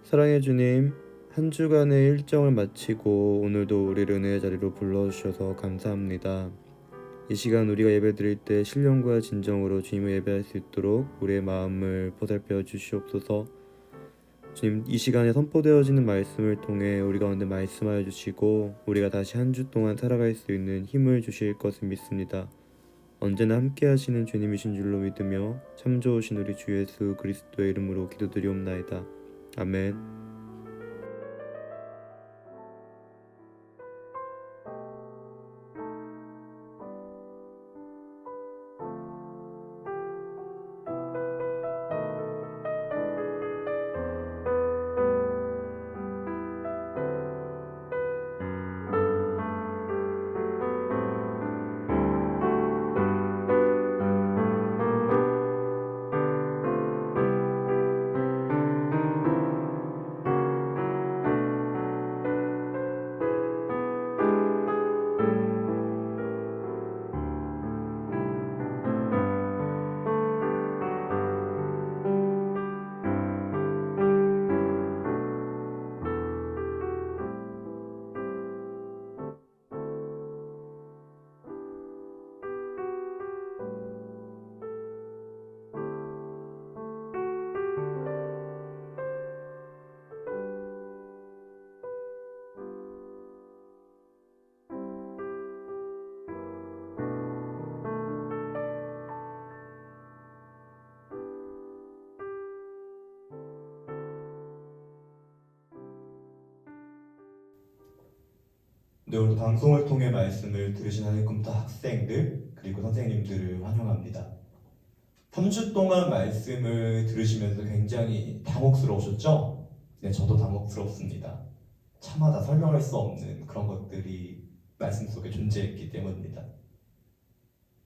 사랑해 주님, 한 주간의 일정을 마치고 오늘도 우리를 은혜의 자리로 불러주셔서 감사합니다. 이 시간 우리가 예배드릴 때 신령과 진정으로 주님을 예배할 수 있도록 우리의 마음을 보살펴 주시옵소서. 주님, 이 시간에 선포되어지는 말씀을 통해 우리 가운데 말씀하여 주시고 우리가 다시 한 주 동안 살아갈 수 있는 힘을 주실 것을 믿습니다. 언제나 함께 하시는 주님이신 줄로 믿으며 참 좋으신 우리 주 예수 그리스도의 이름으로 기도드리옵나이다. 아멘. 네, 오늘 방송을 통해 말씀을 들으신 하늘꿈터 학생들 그리고 선생님들을 환영합니다. 3주 동안 말씀을 들으시면서 굉장히 당혹스러우셨죠? 네, 저도 당혹스럽습니다. 차마다 설명할 수 없는 그런 것들이 말씀 속에 존재했기 때문입니다.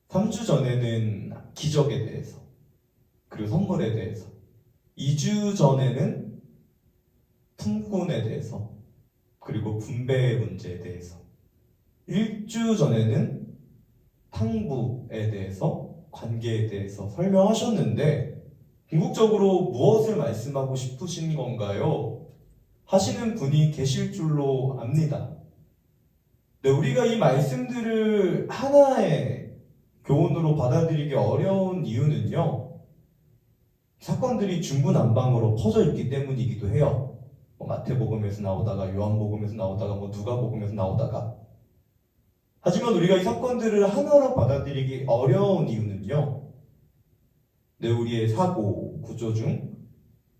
3주 전에는 기적에 대해서, 그리고 선물에 대해서, 2주 전에는 품꾼에 대해서, 그리고 분배의 문제에 대해서, 1주 전에는 탕부에 대해서, 관계에 대해서 설명하셨는데 궁극적으로 무엇을 말씀하고 싶으신 건가요? 하시는 분이 계실 줄로 압니다. 네, 우리가 이 말씀들을 하나의 교훈으로 받아들이기 어려운 이유는요, 사건들이 중구난방으로 퍼져 있기 때문이기도 해요. 마태복음에서 나오다가 요한복음에서 나오다가 누가복음에서 나오다가. 하지만 우리가 이 사건들을 하나로 받아들이기 어려운 이유는요, 우리의 사고 구조 중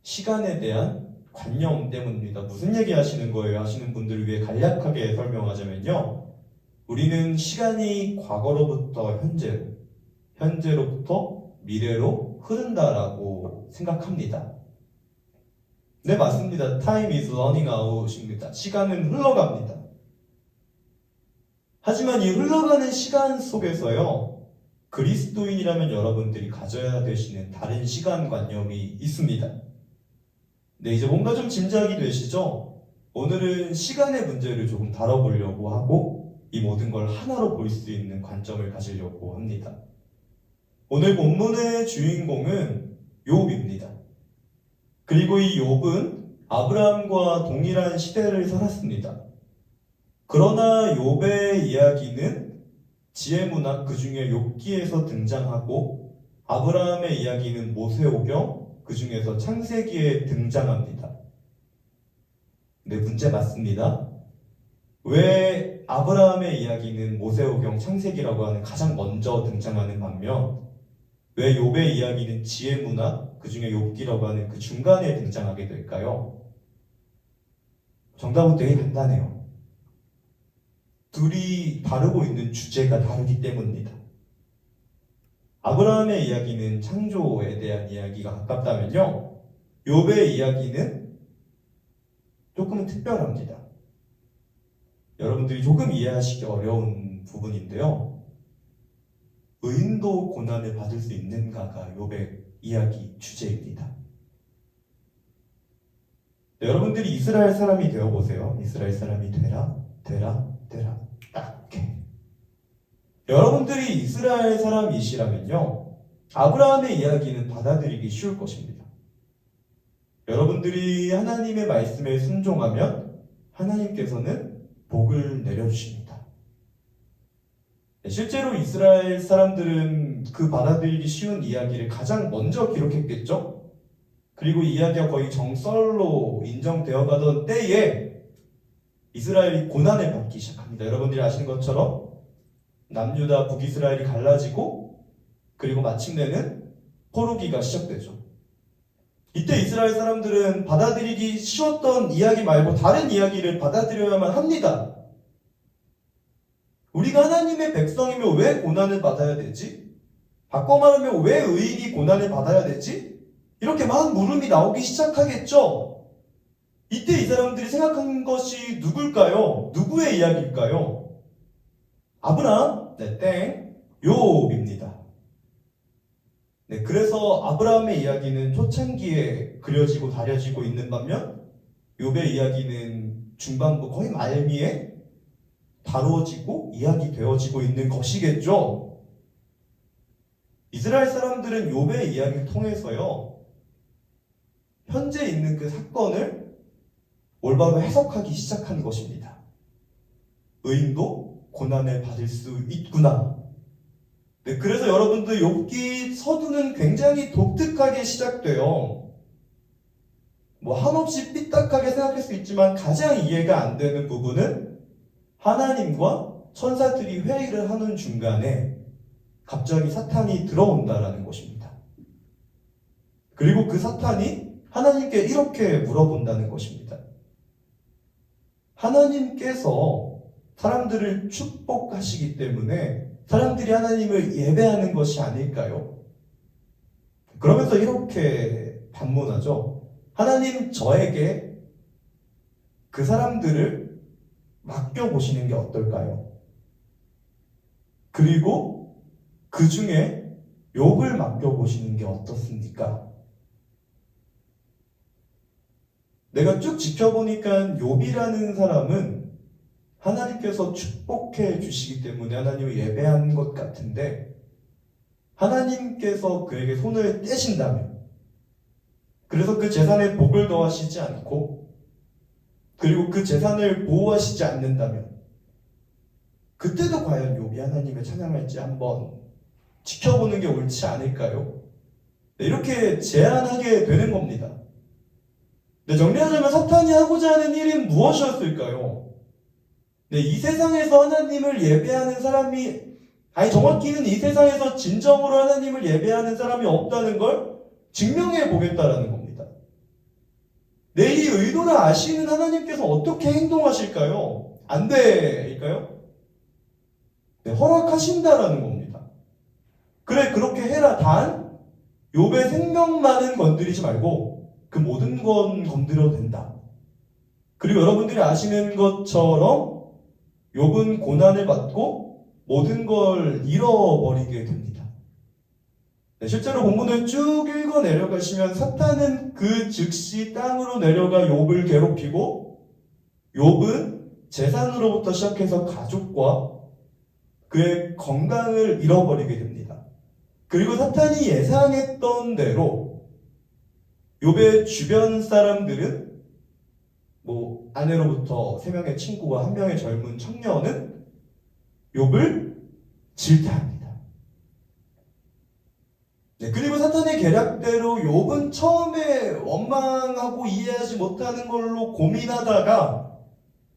시간에 대한 관념 때문입니다. 무슨 얘기 하시는 거예요? 하시는 분들을 위해 간략하게 설명하자면요, 우리는 시간이 과거로부터 현재로, 현재로부터 미래로 흐른다라고 생각합니다. 네, 맞습니다. Time is running out입니다. 시간은 흘러갑니다. 하지만 이 흘러가는 시간 속에서요, 그리스도인이라면 여러분들이 가져야 되시는 다른 시간관념이 있습니다. 네, 이제 뭔가 좀 짐작이 되시죠? 오늘은 시간의 문제를 조금 다뤄보려고 하고 이 모든 걸 하나로 볼 수 있는 관점을 가지려고 합니다. 오늘 본문의 주인공은 욥입니다. 그리고 이 욥은 아브라함과 동일한 시대를 살았습니다. 그러나 욥의 이야기는 지혜문학 그 중에 욥기에서 등장하고 아브라함의 이야기는 모세오경 그 중에서 창세기에 등장합니다. 네, 문제 맞습니다. 왜 아브라함의 이야기는 모세오경 창세기라고 하는 가장 먼저 등장하는 반면 왜 욥의 이야기는 지혜문학 그 중에 욥기라고 하는 그 중간에 등장하게 될까요? 정답은 되게 간단해요. 둘이 다루고 있는 주제가 다르기 때문입니다. 아브라함의 이야기는 창조에 대한 이야기가 가깝다면요, 욥의 이야기는 조금은 특별합니다. 여러분들이 조금 이해하시기 어려운 부분인데요, 의인도 고난을 받을 수 있는가가 욥의 이야기 주제입니다. 네, 여러분들이 이스라엘 사람이 되어보세요. 이스라엘 사람이 되라. 딱 이렇게. 여러분들이 이스라엘 사람이시라면요, 아브라함의 이야기는 받아들이기 쉬울 것입니다. 여러분들이 하나님의 말씀에 순종하면 하나님께서는 복을 내려주십니다. 실제로 이스라엘 사람들은 그 받아들이기 쉬운 이야기를 가장 먼저 기록했겠죠? 그리고 이 이야기가 거의 정설로 인정되어 가던 때에 이스라엘이 고난을 받기 시작합니다. 여러분들이 아시는 것처럼 남유다 북이스라엘이 갈라지고 그리고 마침내는 포로기가 시작되죠. 이때 이스라엘 사람들은 받아들이기 쉬웠던 이야기 말고 다른 이야기를 받아들여야만 합니다. 우리가 하나님의 백성이면 왜 고난을 받아야 되지? 바꿔 말하면 왜 의인이 고난을 받아야 되지? 이렇게 막 물음이 나오기 시작하겠죠? 이때 이 사람들이 생각한 것이 누굴까요? 누구의 이야기일까요? 아브라함? 네, 땡. 욥입니다. 네, 그래서 아브라함의 이야기는 초창기에 그려지고 다려지고 있는 반면 욥의 이야기는 중반부 거의 말미에 다루어지고 이야기되어지고 있는 것이겠죠. 이스라엘 사람들은 욥의 이야기를 통해서요, 현재 있는 그 사건을 올바로 해석하기 시작한 것입니다. 의인도 고난을 받을 수 있구나. 네, 그래서 여러분들 욥기 서두는 굉장히 독특하게 시작돼요. 한없이 삐딱하게 생각할 수 있지만 가장 이해가 안 되는 부분은 하나님과 천사들이 회의를 하는 중간에 갑자기 사탄이 들어온다라는 것입니다. 그리고 그 사탄이 하나님께 이렇게 물어본다는 것입니다. 하나님께서 사람들을 축복하시기 때문에 사람들이 하나님을 예배하는 것이 아닐까요? 그러면서 이렇게 반문하죠. 하나님, 저에게 그 사람들을 맡겨보시는 게 어떨까요? 그리고 그 중에 욥을 맡겨보시는 게 어떻습니까? 내가 쭉 지켜보니까 욥이라는 사람은 하나님께서 축복해 주시기 때문에 하나님을 예배한 것 같은데, 하나님께서 그에게 손을 떼신다면, 그래서 그 재산에 복을 더하시지 않고 그리고 그 재산을 보호하시지 않는다면 그때도 과연 욥이 하나님을 찬양할지 한번 지켜보는 게 옳지 않을까요? 네, 이렇게 제안하게 되는 겁니다. 네, 정리하자면 사탄이 하고자 하는 일은 무엇이었을까요? 네, 이 세상에서 하나님을 예배하는 사람이, 정확히는 이 세상에서 진정으로 하나님을 예배하는 사람이 없다는 걸 증명해 보겠다라는 겁니다. 네, 이 의도를 아시는 하나님께서 어떻게 행동하실까요? 안 돼일까요? 네, 허락하신다라는 겁니다. 그래, 그렇게 해라. 단 욥의 생명만은 건드리지 말고 그 모든 건 건드려도 된다. 그리고 여러분들이 아시는 것처럼 욥은 고난을 받고 모든 걸 잃어버리게 됩니다. 네, 실제로 본문을 쭉 읽어 내려가시면 사탄은 그 즉시 땅으로 내려가 욥을 괴롭히고 욥은 재산으로부터 시작해서 가족과 그의 건강을 잃어버리게 됩니다. 그리고 사탄이 예상했던 대로 욥의 주변 사람들은 아내로부터 3명의 친구와 1명의 젊은 청년은 욥을 질타합니다. 네, 그리고 사탄의 계략대로 욥은 처음에 원망하고 이해하지 못하는 걸로 고민하다가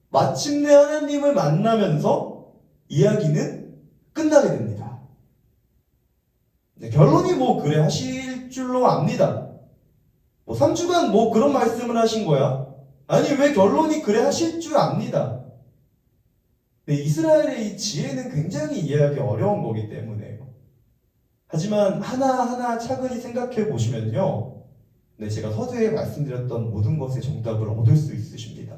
마침내 하나님을 만나면서 이야기는 끝나게 됩니다. 네, 결론이 그래 하실 줄로 압니다. 3주간 그런 말씀을 하신 거야. 아니, 왜 결론이 그래 하실 줄 압니다. 네, 이스라엘의 이 지혜는 굉장히 이해하기 어려운 거기 때문에요. 하지만 하나하나 차근히 생각해 보시면요, 네, 제가 서두에 말씀드렸던 모든 것의 정답을 얻을 수 있으십니다.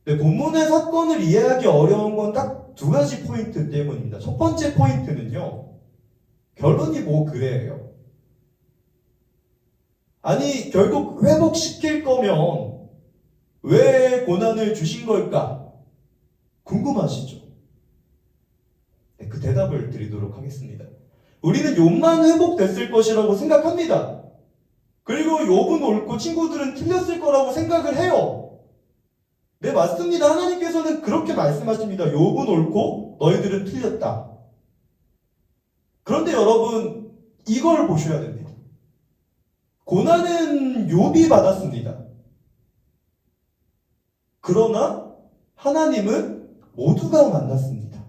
네, 본문의 사건을 이해하기 어려운 건 딱 2가지 포인트 때문입니다. 첫 번째 포인트는요, 결론이 그래요. 아니, 결국 회복시킬 거면 왜 고난을 주신 걸까? 궁금하시죠? 네, 그 대답을 드리도록 하겠습니다. 우리는 욥만 회복됐을 것이라고 생각합니다. 그리고 욥은 옳고 친구들은 틀렸을 거라고 생각을 해요. 네, 맞습니다. 하나님께서는 그렇게 말씀하십니다. 욥은 옳고 너희들은 틀렸다. 그런데 여러분, 이걸 보셔야 됩니다. 고난은 욥이 받았습니다. 그러나 하나님은 모두가 만났습니다.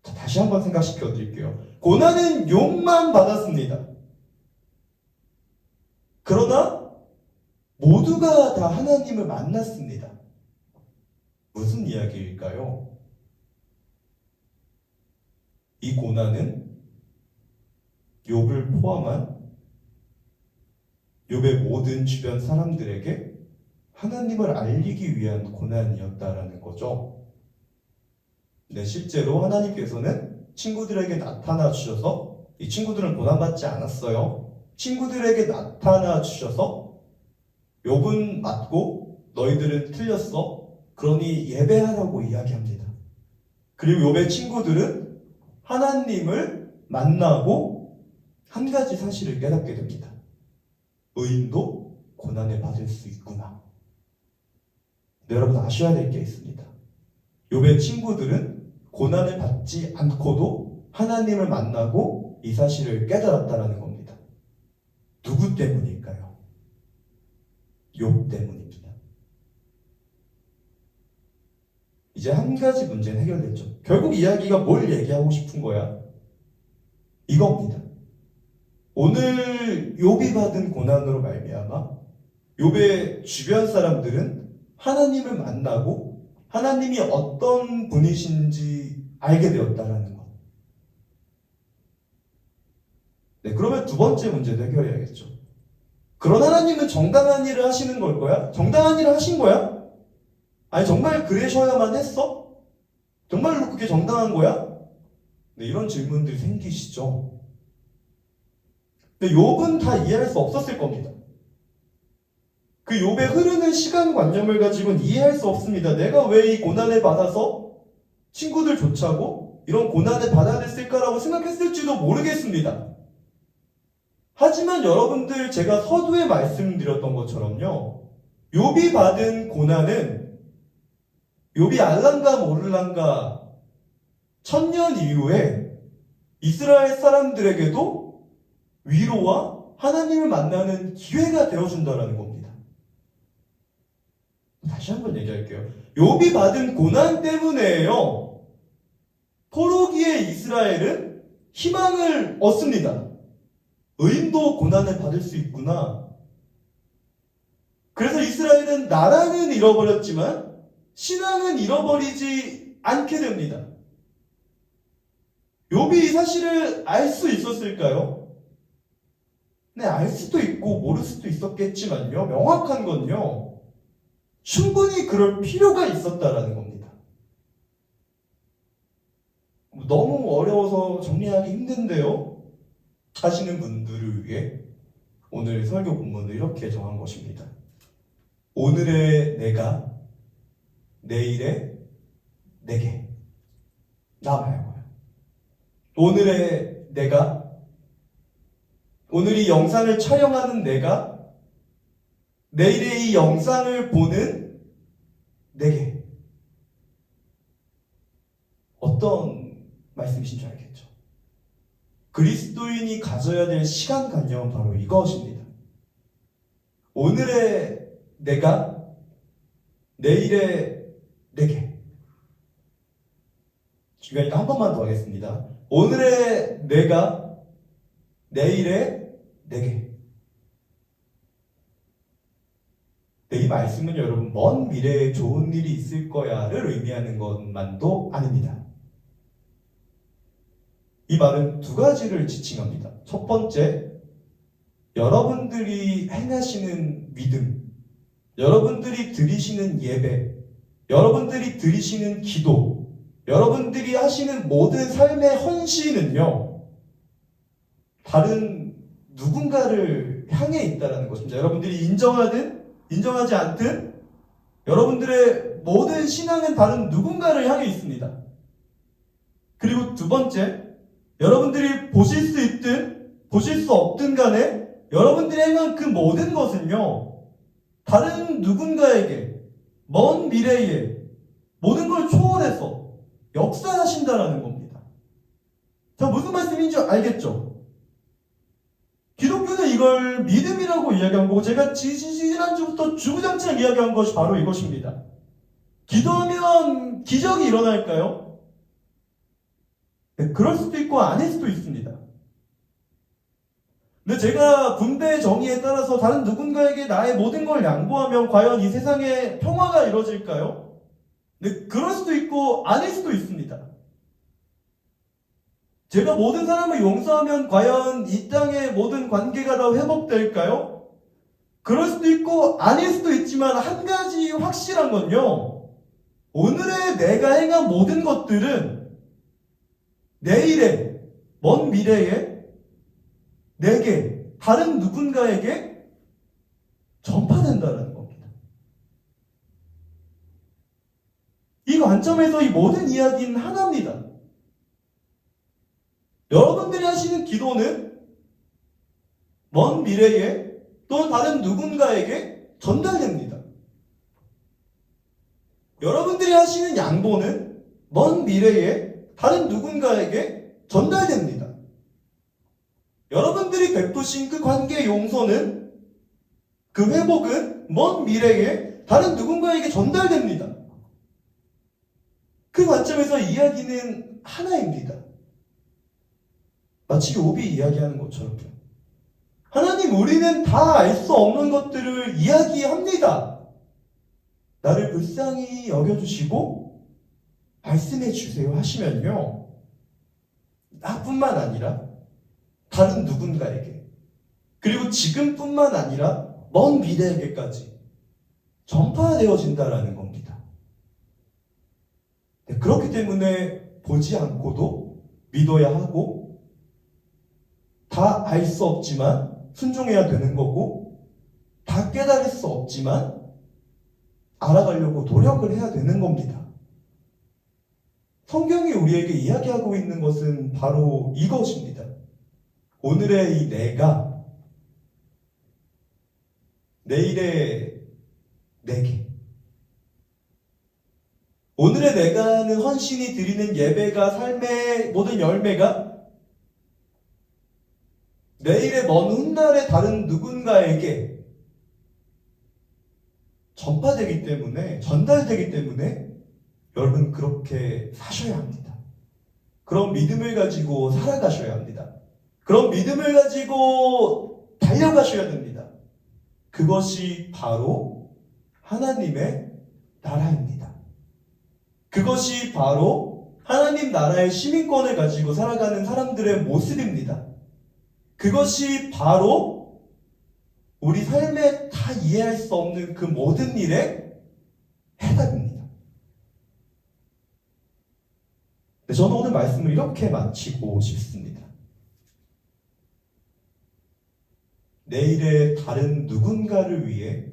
자, 다시 한번 생각시켜 드릴게요. 고난은 욥만 받았습니다. 그러나 모두가 다 하나님을 만났습니다. 무슨 이야기일까요? 이 고난은 욥을 포함한 욥의 모든 주변 사람들에게 하나님을 알리기 위한 고난이었다라는 거죠. 네, 실제로 하나님께서는 친구들에게 나타나 주셔서 이 친구들은 고난받지 않았어요. 친구들에게 나타나 주셔서 욥은 맞고 너희들은 틀렸어. 그러니 예배하라고 이야기합니다. 그리고 욥의 친구들은 하나님을 만나고 한 가지 사실을 깨닫게 됩니다. 의인도 고난을 받을 수 있구나. 네, 여러분 아셔야 될 게 있습니다. 욥의 친구들은 고난을 받지 않고도 하나님을 만나고 이 사실을 깨달았다는 겁니다. 누구 때문일까요? 욥 때문입니다. 이제 한 가지 문제는 해결됐죠. 결국 이야기가 뭘 얘기하고 싶은 거야? 이겁니다. 오늘 욥이 받은 고난으로 말미암아 욥의 주변 사람들은 하나님을 만나고 하나님이 어떤 분이신지 알게 되었다라는 것. 네, 그러면 두 번째 문제도 해결해야겠죠. 그런 하나님은 정당한 일을 하시는 걸 거야? 정당한 일을 하신 거야? 아니 정말 그러셔야만 했어? 정말로 그게 정당한 거야? 네, 이런 질문들이 생기시죠. 근데 욥은 다 이해할 수 없었을 겁니다. 그 욥의 흐르는 시간관념을 가지고는 이해할 수 없습니다. 내가 왜 이 고난을 받아서 친구들조차고 이런 고난을 받아야 됐을까라고 생각했을지도 모르겠습니다. 하지만 여러분들 제가 서두에 말씀드렸던 것처럼요. 욥이 받은 고난은 욥이 알란가 모를란가 1000년 이후에 이스라엘 사람들에게도 위로와 하나님을 만나는 기회가 되어준다는 겁니다. 다시 한번 얘기할게요. 욥이 받은 고난 때문에요. 포로기의 이스라엘은 희망을 얻습니다. 의인도 고난을 받을 수 있구나. 그래서 이스라엘은 나라는 잃어버렸지만 신앙은 잃어버리지 않게 됩니다. 욥이 이 사실을 알 수 있었을까요? 네, 알 수도 있고 모를 수도 있었겠지만요. 명확한 건요. 충분히 그럴 필요가 있었다라는 겁니다. 너무 어려워서 정리하기 힘든데요. 하시는 분들을 위해 오늘 설교 본문을 이렇게 정한 것입니다. 오늘의 내가 내일의 내게 나 말고요. 오늘의 내가 오늘 이 영상을 촬영하는 내가 내일의 이 영상을 보는 내게 어떤 말씀이신 줄 알겠죠? 그리스도인이 가져야 될 시간관념은 바로 이것입니다. 오늘의 내가 내일의 내게. 중요하니까 한 번만 더 하겠습니다. 오늘의 내가 내일의 내게. 네, 이 말씀은 여러분 먼 미래에 좋은 일이 있을 거야를 의미하는 것만도 아닙니다. 이 말은 두 가지를 지칭합니다. 첫 번째, 여러분들이 행하시는 믿음, 여러분들이 드리시는 예배, 여러분들이 드리시는 기도, 여러분들이 하시는 모든 삶의 헌신은요, 다른 누군가를 향해 있다는 것입니다. 여러분들이 인정하든 인정하지 않든 여러분들의 모든 신앙은 다른 누군가를 향해 있습니다. 그리고 두 번째, 여러분들이 보실 수 있든 보실 수 없든 간에 여러분들이 행한 그 모든 것은요, 다른 누군가에게 먼 미래에 모든 걸 초월해서 역사하신다라는 겁니다. 자, 무슨 말씀인지 알겠죠? 기독교는 이걸 믿음이라고 이야기한 거고, 제가 지난주부터 주구장창 이야기한 것이 바로 이것입니다. 기도하면 기적이 일어날까요? 네, 그럴 수도 있고 아닐 수도 있습니다. 근데 제가 군대의 정의에 따라서 다른 누군가에게 나의 모든 걸 양보하면 과연 이 세상에 평화가 이루어질까요? 네, 그럴 수도 있고 아닐 수도 있습니다. 제가 모든 사람을 용서하면 과연 이 땅의 모든 관계가 다 회복될까요? 그럴 수도 있고 아닐 수도 있지만 한 가지 확실한 건요, 오늘의 내가 행한 모든 것들은 내일에, 먼 미래에 내게, 다른 누군가에게 전파된다는 겁니다. 이 관점에서 이 모든 이야기는 하나입니다. 여러분들이 하시는 기도는 먼 미래에 또는 다른 누군가에게 전달됩니다. 여러분들이 하시는 양보는 먼 미래에 다른 누군가에게 전달됩니다. 여러분들이 베푸신 그 관계의 용서는, 그 회복은 먼 미래에 다른 누군가에게 전달됩니다. 그 관점에서 이야기는 하나입니다. 마치 욥이 이야기하는 것처럼요. 하나님, 우리는 다 알 수 없는 것들을 이야기합니다. 나를 불쌍히 여겨주시고 말씀해 주세요 하시면요, 나뿐만 아니라 다른 누군가에게, 그리고 지금뿐만 아니라 먼 미래에게까지 전파되어진다라는 겁니다. 네, 그렇기 때문에 보지 않고도 믿어야 하고, 다 알 수 없지만 순종해야 되는 거고, 다 깨달을 수 없지만 알아가려고 노력을 해야 되는 겁니다. 성경이 우리에게 이야기하고 있는 것은 바로 이것입니다. 오늘의 이 내가 내일의 내게, 오늘의 내가는 헌신이 드리는 예배가, 삶의 모든 열매가 내일의 먼 훗날의 다른 누군가에게 전파되기 때문에, 전달되기 때문에 여러분 그렇게 사셔야 합니다. 그런 믿음을 가지고 살아가셔야 합니다. 그런 믿음을 가지고 달려가셔야 됩니다. 그것이 바로 하나님의 나라입니다. 그것이 바로 하나님 나라의 시민권을 가지고 살아가는 사람들의 모습입니다. 그것이 바로 우리 삶에 다 이해할 수 없는 그 모든 일의 해답입니다. 저는 오늘 말씀을 이렇게 마치고 싶습니다. 내일의 다른 누군가를 위해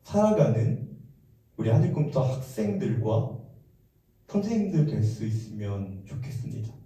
살아가는 우리 하늘꿈터 학생들과 선생님들 될 수 있으면 좋겠습니다.